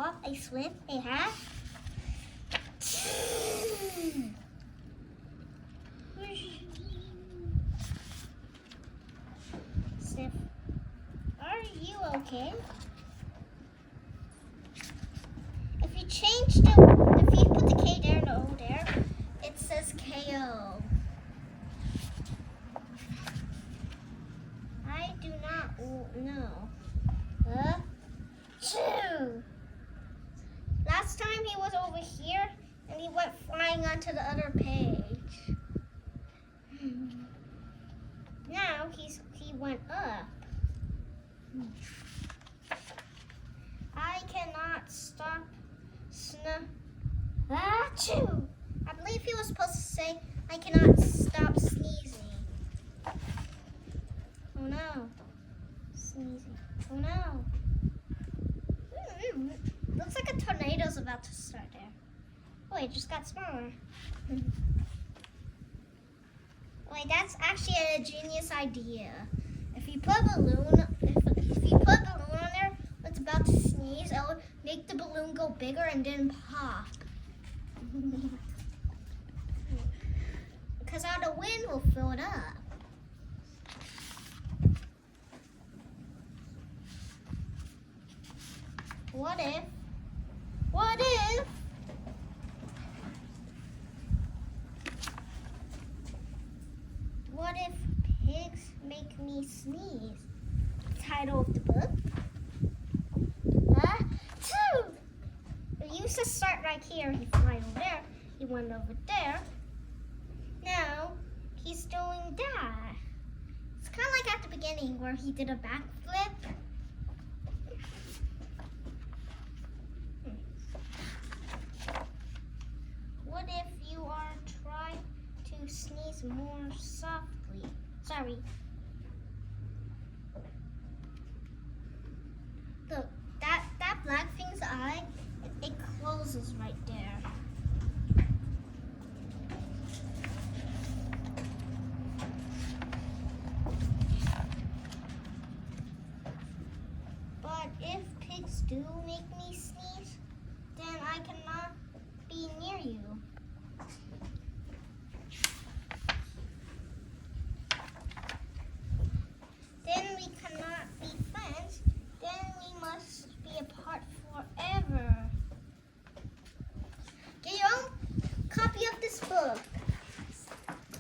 hop, a swim, a hat. Sniff, are you okay? If you put the K there and the O there, it says KO. I do not know. Last time he was over here and he went flying onto the other page. Now he went up. I cannot stop Achoo! I believe he was supposed to say, I cannot stop sneezing. Oh no. Sneezing. Oh no. Looks like a tornado's about to start there. Oh, it just got smaller. Wait, that's actually a genius idea. If you put a balloon, if you put a balloon on there that's about to sneeze, it'll make the balloon go bigger and then pop. Because all the wind will fill it up. What if pigs make me sneeze? Title of the book. It used to start right here. He flew over there. He went over there. Now he's doing that. It's kind of like at the beginning where he did a backflip. What if you are trying to sneeze more softly? Sorry. Look, that black thing's eye, it closes right there. But if pigs do make me sneeze, then I cannot be near you.